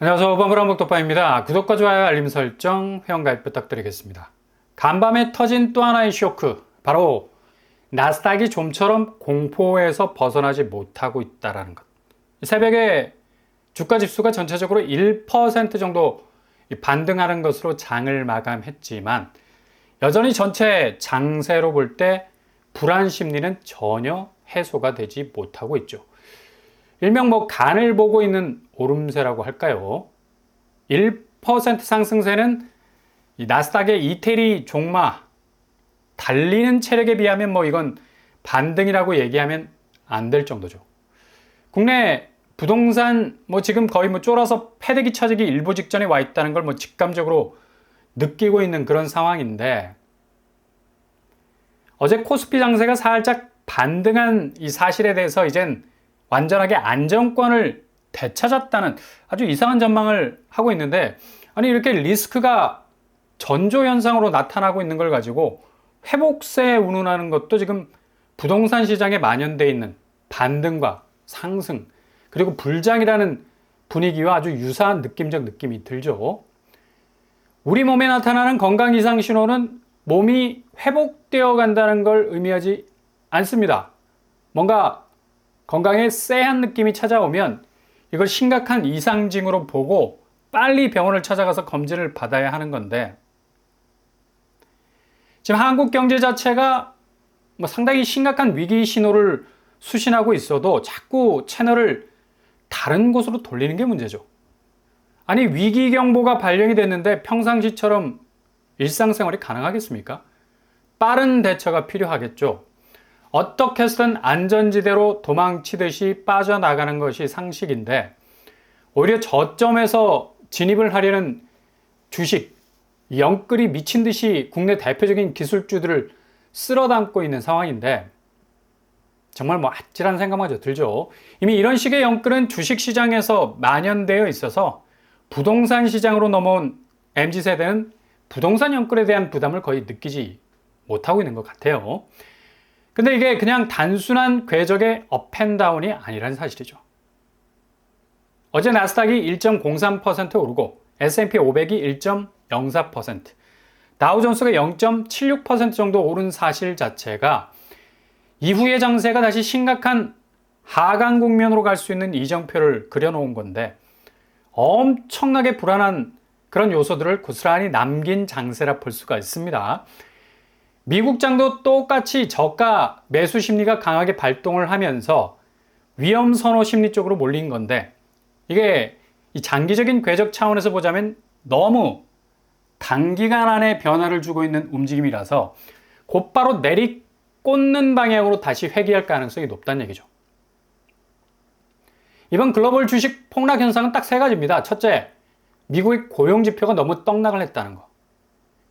안녕하세요. 오버브라운목토파입니다. 구독과 좋아요, 알림 설정, 회원가입 부탁드리겠습니다. 간밤에 터진 또 하나의 쇼크, 바로 나스닥이 좀처럼 공포에서 벗어나지 못하고 있다는 것. 새벽에 주가 지수가 전체적으로 1% 정도 반등하는 것으로 장을 마감했지만 여전히 전체 장세로 볼 때 불안 심리는 전혀 해소가 되지 못하고 있죠. 일명 간을 보고 있는 오름세라고 할까요? 1% 상승세는 이 나스닥의 이태리 종마 달리는 체력에 비하면 이건 반등이라고 얘기하면 안 될 정도죠. 국내 부동산 지금 거의 쫄아서 패대기 쳐지기 일보 직전에 와 있다는 걸 직감적으로 느끼고 있는 그런 상황인데, 어제 코스피 장세가 살짝 반등한 이 사실에 대해서 이젠 완전하게 안정권을 되찾았다는 아주 이상한 전망을 하고 있는데, 아니 이렇게 리스크가 전조현상으로 나타나고 있는 걸 가지고 회복세에 운운하는 것도 지금 부동산 시장에 만연되어 있는 반등과 상승 그리고 불장이라는 분위기와 아주 유사한 느낌적 느낌이 들죠. 우리 몸에 나타나는 건강 이상 신호는 몸이 회복되어 간다는 걸 의미하지 않습니다. 뭔가 건강에 쎄한 느낌이 찾아오면 이걸 심각한 이상징으로 보고 빨리 병원을 찾아가서 검진을 받아야 하는 건데, 지금 한국 경제 자체가 상당히 심각한 위기 신호를 수신하고 있어도 자꾸 채널을 다른 곳으로 돌리는 게 문제죠. 아니 위기 경보가 발령이 됐는데 평상시처럼 일상생활이 가능하겠습니까? 빠른 대처가 필요하겠죠. 어떻게 해서든 안전지대로 도망치듯이 빠져나가는 것이 상식인데, 오히려 저점에서 진입을 하려는 주식, 영끌이 미친 듯이 국내 대표적인 기술주들을 쓸어담고 있는 상황인데, 정말 아찔한 생각마저 들죠. 이미 이런 식의 영끌은 주식시장에서 만연되어 있어서 부동산 시장으로 넘어온 MZ세대는 부동산 영끌에 대한 부담을 거의 느끼지 못하고 있는 것 같아요. 근데 이게 그냥 단순한 궤적의 업앤다운이 아니라는 사실이죠. 어제 나스닥이 1.03% 오르고 S&P 500이 1.04%, 다우존스가 0.76% 정도 오른 사실 자체가 이후의 장세가 다시 심각한 하강 국면으로 갈 수 있는 이정표를 그려놓은 건데, 엄청나게 불안한 그런 요소들을 고스란히 남긴 장세라 볼 수가 있습니다. 미국장도 똑같이 저가 매수 심리가 강하게 발동을 하면서 위험 선호 심리 쪽으로 몰린 건데, 이게 이 장기적인 궤적 차원에서 보자면 너무 단기간 안에 변화를 주고 있는 움직임이라서 곧바로 내리꽂는 방향으로 다시 회귀할 가능성이 높다는 얘기죠. 이번 글로벌 주식 폭락 현상은 딱 세 가지입니다. 첫째, 미국의 고용 지표가 너무 떡락을 했다는 거.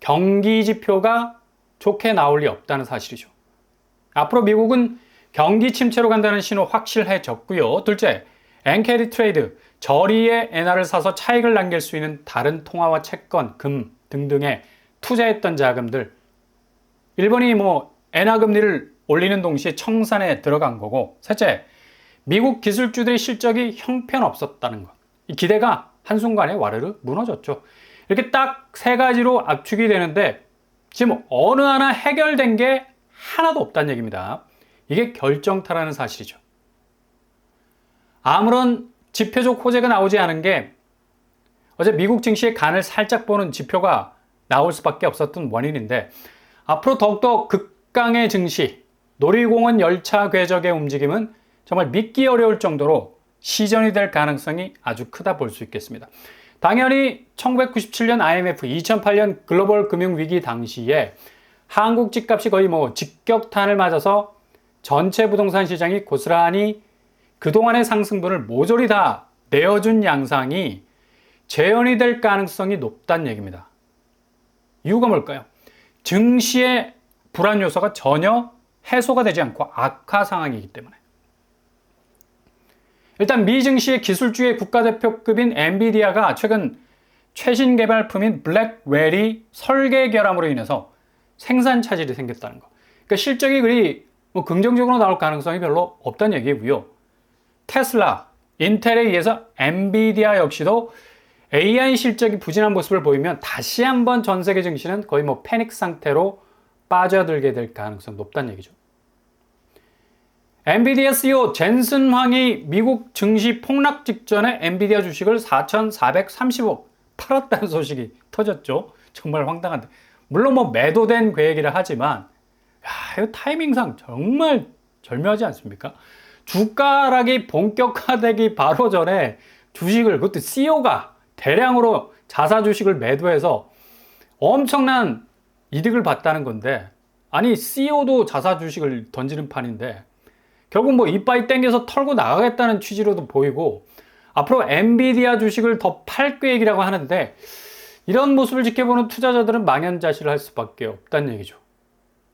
경기 지표가 좋게 나올 리 없다는 사실이죠. 앞으로 미국은 경기 침체로 간다는 신호 확실해졌고요. 둘째, 엔캐리 트레이드, 저리의 엔화를 사서 차익을 남길 수 있는 다른 통화와 채권, 금 등등에 투자했던 자금들, 일본이 엔화 금리를 올리는 동시에 청산에 들어간 거고, 셋째, 미국 기술주들의 실적이 형편없었다는 것. 이 기대가 한순간에 와르르 무너졌죠. 이렇게 딱 세 가지로 압축이 되는데 지금 어느 하나 해결된 게 하나도 없다는 얘기입니다. 이게 결정타라는 사실이죠. 아무런 지표적 호재가 나오지 않은 게 어제 미국 증시의 간을 살짝 보는 지표가 나올 수밖에 없었던 원인인데, 앞으로 더욱더 극강의 증시, 놀이공원 열차 궤적의 움직임은 정말 믿기 어려울 정도로 시전이 될 가능성이 아주 크다 볼 수 있겠습니다. 당연히 1997년 IMF, 2008년 글로벌 금융위기 당시에 한국 집값이 거의 직격탄을 맞아서 전체 부동산 시장이 고스란히 그동안의 상승분을 모조리 다 내어준 양상이 재현이 될 가능성이 높다는 얘기입니다. 이유가 뭘까요? 증시의 불안 요소가 전혀 해소가 되지 않고 악화 상황이기 때문에. 일단 미 증시의 기술주의 국가대표급인 엔비디아가 최근 최신 개발품인 블랙웰이 설계 결함으로 인해서 생산 차질이 생겼다는 거. 그러니까 실적이 그리 긍정적으로 나올 가능성이 별로 없다는 얘기고요. 테슬라, 인텔에 의해서 엔비디아 역시도 AI 실적이 부진한 모습을 보이면 다시 한번 전 세계 증시는 거의 뭐 패닉 상태로 빠져들게 될 가능성이 높다는 얘기죠. 엔비디아 CEO 젠슨 황이 미국 증시 폭락 직전에 엔비디아 주식을 4,430억 팔았다는 소식이 터졌죠. 정말 황당한데. 물론 뭐 매도된 계획이라 하지만 이거 타이밍상 정말 절묘하지 않습니까? 주가락이 본격화되기 바로 전에 주식을, 그것도 CEO가 대량으로 자사 주식을 매도해서 엄청난 이득을 봤다는 건데, 아니 CEO도 자사 주식을 던지는 판인데 결국 뭐 이빠이 땡겨서 털고 나가겠다는 취지로도 보이고, 앞으로 엔비디아 주식을 더 팔 계획이라고 하는데 이런 모습을 지켜보는 투자자들은 망연자실을 할 수밖에 없다는 얘기죠.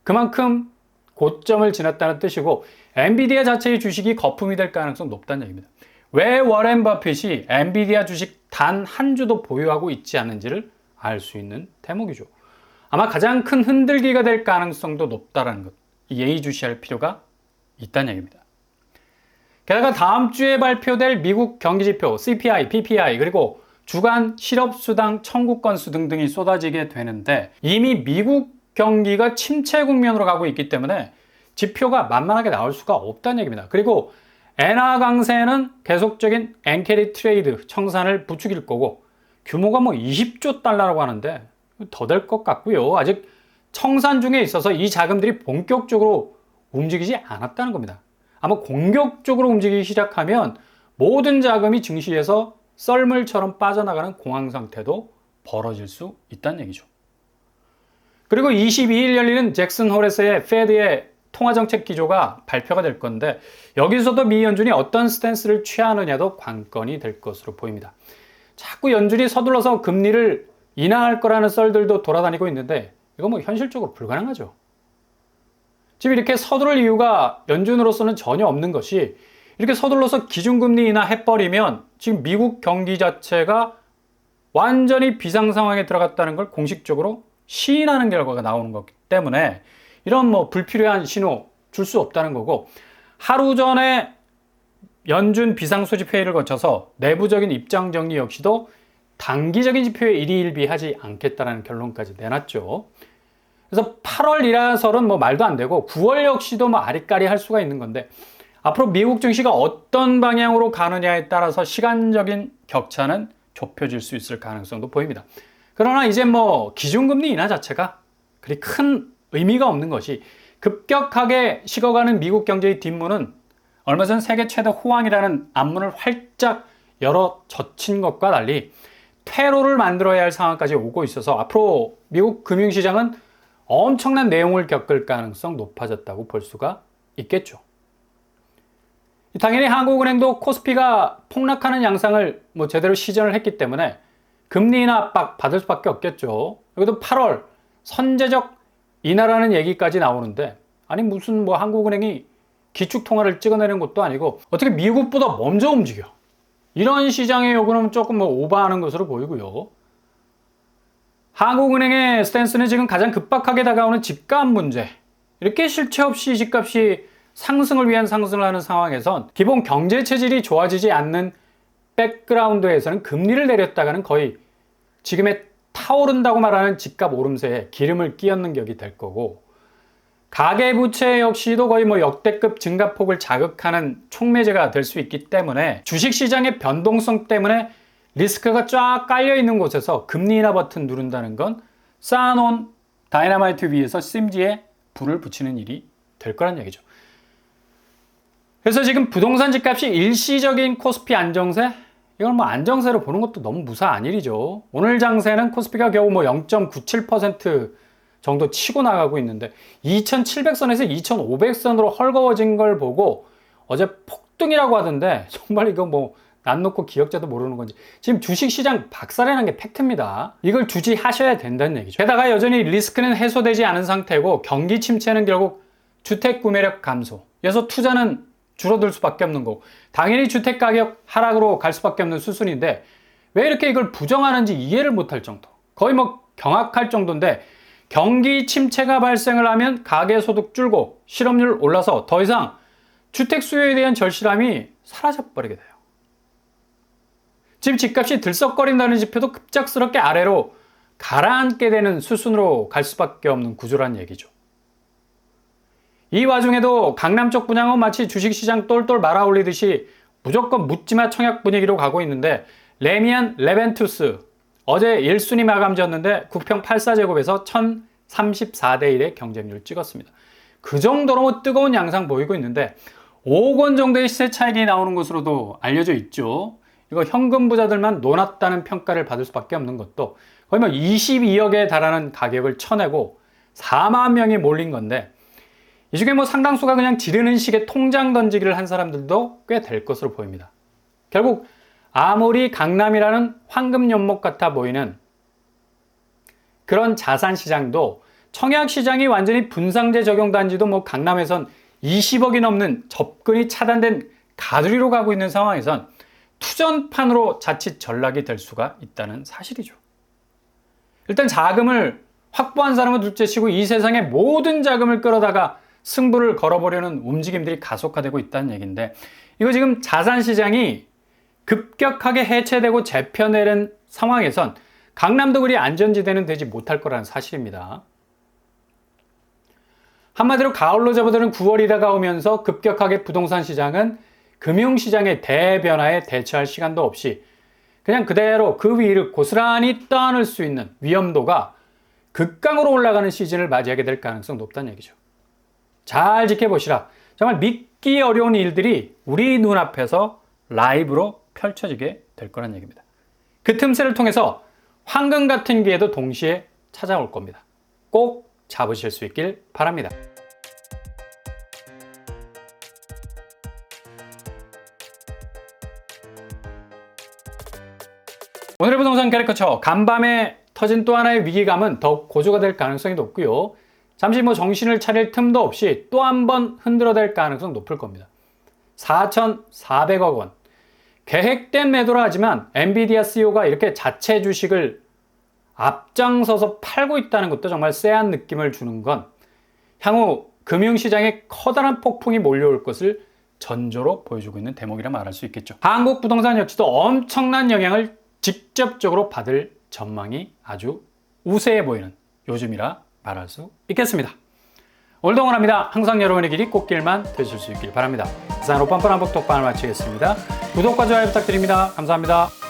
그만큼 고점을 지났다는 뜻이고 엔비디아 자체의 주식이 거품이 될 가능성이 높다는 얘기입니다. 왜 워렌 버핏이 엔비디아 주식 단 한 주도 보유하고 있지 않은지를 알 수 있는 대목이죠. 아마 가장 큰 흔들기가 될 가능성도 높다는 것, 예의주시할 필요가 있다는 얘기입니다. 게다가 다음 주에 발표될 미국 경기지표 CPI, PPI 그리고 주간 실업수당 청구 건수 등등이 쏟아지게 되는데 이미 미국 경기가 침체 국면으로 가고 있기 때문에 지표가 만만하게 나올 수가 없다는 얘기입니다. 그리고 엔화 강세는 계속적인 엔캐리 트레이드 청산을 부추길 거고 규모가 뭐 20조 달러라고 하는데 더 될 것 같고요. 아직 청산 중에 있어서 이 자금들이 본격적으로 움직이지 않았다는 겁니다. 아마 공격적으로 움직이기 시작하면 모든 자금이 증시에서 썰물처럼 빠져나가는 공황 상태도 벌어질 수 있다는 얘기죠. 그리고 22일 열리는 잭슨 홀에서의 페드의 통화정책 기조가 발표가 될 건데 여기서도 미 연준이 어떤 스탠스를 취하느냐도 관건이 될 것으로 보입니다. 자꾸 연준이 서둘러서 금리를 인하할 거라는 썰들도 돌아다니고 있는데 이거 뭐 현실적으로 불가능하죠. 지금 이렇게 서두를 이유가 연준으로서는 전혀 없는 것이, 이렇게 서둘러서 기준금리 인하해버리면 지금 미국 경기 자체가 완전히 비상 상황에 들어갔다는 걸 공식적으로 시인하는 결과가 나오는 거기 때문에 이런 뭐 불필요한 신호 줄 수 없다는 거고, 하루 전에 연준 비상소집회의를 거쳐서 내부적인 입장 정리 역시도 단기적인 지표에 일희일비하지 않겠다는 결론까지 내놨죠. 그래서 8월 일하설은 뭐 말도 안 되고 9월 역시도 뭐 아리까리 할 수가 있는 건데 앞으로 미국 증시가 어떤 방향으로 가느냐에 따라서 시간적인 격차는 좁혀질 수 있을 가능성도 보입니다. 그러나 이제 뭐 기준금리 인하 자체가 그리 큰 의미가 없는 것이, 급격하게 식어가는 미국 경제의 뒷문은 얼마 전 세계 최대 호황이라는 앞문을 활짝 열어 젖힌 것과 달리 퇴로를 만들어야 할 상황까지 오고 있어서 앞으로 미국 금융시장은 엄청난 내용을 겪을 가능성 높아졌다고 볼 수가 있겠죠. 당연히 한국은행도 코스피가 폭락하는 양상을 뭐 제대로 시전을 했기 때문에 금리 인하 압박 받을 수밖에 없겠죠. 여기도 8월 선제적 인하라는 얘기까지 나오는데, 아니 무슨 뭐 한국은행이 기축통화를 찍어내는 것도 아니고 어떻게 미국보다 먼저 움직여. 이런 시장의 요구는 조금 뭐 오버하는 것으로 보이고요. 한국은행의 스탠스는 지금 가장 급박하게 다가오는 집값 문제, 이렇게 실체 없이 집값이 상승을 위한 상승을 하는 상황에선 기본 경제 체질이 좋아지지 않는 백그라운드에서는 금리를 내렸다가는 거의 지금의 타오른다고 말하는 집값 오름세에 기름을 끼얹는 격이 될 거고, 가계부채 역시도 거의 뭐 역대급 증가폭을 자극하는 촉매제가 될 수 있기 때문에 주식시장의 변동성 때문에 리스크가 쫙 깔려있는 곳에서 금리 인하 버튼 누른다는 건 쌓아놓은 다이너마이트 위에서 심지에 불을 붙이는 일이 될 거란 얘기죠. 그래서 지금 부동산 집값이 일시적인 코스피 안정세? 이걸 뭐 안정세로 보는 것도 너무 무사한 일이죠. 오늘 장세는 코스피가 겨우 뭐 0.97% 정도 치고 나가고 있는데 2700선에서 2500선으로 헐거워진 걸 보고 어제 폭등이라고 하던데 정말 이거 뭐 난 놓고 기억자도 모르는 건지 지금 주식시장 박살이 게 팩트입니다. 이걸 주지하셔야 된다는 얘기죠. 게다가 여전히 리스크는 해소되지 않은 상태고 경기 침체는 결국 주택 구매력 감소에서 투자는 줄어들 수밖에 없는 거고 당연히 주택 가격 하락으로 갈 수밖에 없는 수순인데 왜 이렇게 이걸 부정하는지 이해를 못할 정도, 거의 뭐 경악할 정도인데, 경기 침체가 발생을 하면 가계소득 줄고 실업률 올라서 더 이상 주택 수요에 대한 절실함이 사라져버리게 돼요. 지금 집값이 들썩거린다는 지표도 급작스럽게 아래로 가라앉게 되는 수순으로 갈 수밖에 없는 구조란 얘기죠. 이 와중에도 강남 쪽 분양은 마치 주식시장 똘똘 말아올리듯이 무조건 묻지마 청약 분위기로 가고 있는데, 레미안 레벤투스 어제 1순위 마감지였는데 9평 84제곱에서 1034대 1의 경쟁률을 찍었습니다. 그 정도로 뜨거운 양상 보이고 있는데 5억 원 정도의 시세 차익이 나오는 것으로도 알려져 있죠. 이거 현금 부자들만 놀았다는 평가를 받을 수밖에 없는 것도, 거의 22억에 달하는 가격을 쳐내고 4만 명이 몰린 건데, 이 중에 상당수가 그냥 지르는 식의 통장 던지기를 한 사람들도 꽤 될 것으로 보입니다. 결국 아무리 강남이라는 황금 연못 같아 보이는 그런 자산 시장도 청약 시장이 완전히 분상제 적용된 지도 강남에선 20억이 넘는 접근이 차단된 가두리로 가고 있는 상황에선 투전판으로 자칫 전락이 될 수가 있다는 사실이죠. 일단 자금을 확보한 사람은 둘째치고 이 세상의 모든 자금을 끌어다가 승부를 걸어보려는 움직임들이 가속화되고 있다는 얘기인데, 이거 지금 자산시장이 급격하게 해체되고 재편되는 상황에선 강남도 그리 안전지대는 되지 못할 거라는 사실입니다. 한마디로 가을로 접어드는 9월이 다가오면서 급격하게 부동산 시장은 금융시장의 대변화에 대처할 시간도 없이 그냥 그대로 그 위를 고스란히 떠안을 수 있는 위험도가 극강으로 올라가는 시즌을 맞이하게 될 가능성이 높다는 얘기죠. 잘 지켜보시라. 정말 믿기 어려운 일들이 우리 눈앞에서 라이브로 펼쳐지게 될 거란 얘기입니다. 그 틈새를 통해서 황금 같은 기회도 동시에 찾아올 겁니다. 꼭 잡으실 수 있길 바랍니다. 오늘의 부동산 캐리커처, 간밤에 터진 또 하나의 위기감은 더욱 고조가 될 가능성이 높고요. 잠시 정신을 차릴 틈도 없이 또 한 번 흔들어댈 가능성이 높을 겁니다. 4,400억 원. 계획된 매도라 하지만 엔비디아 CEO가 이렇게 자체 주식을 앞장서서 팔고 있다는 것도 정말 쎄한 느낌을 주는 건 향후 금융시장에 커다란 폭풍이 몰려올 것을 전조로 보여주고 있는 대목이라 말할 수 있겠죠. 한국 부동산 역시도 엄청난 영향을 직접적으로 받을 전망이 아주 우세해 보이는 요즘이라 말할 수 있겠습니다. 오늘도 응원합니다. 항상 여러분의 길이 꽃길만 되실 수 있길 바랍니다. 이상으로 뻔뻔한 복독방을 마치겠습니다. 구독과 좋아요 부탁드립니다. 감사합니다.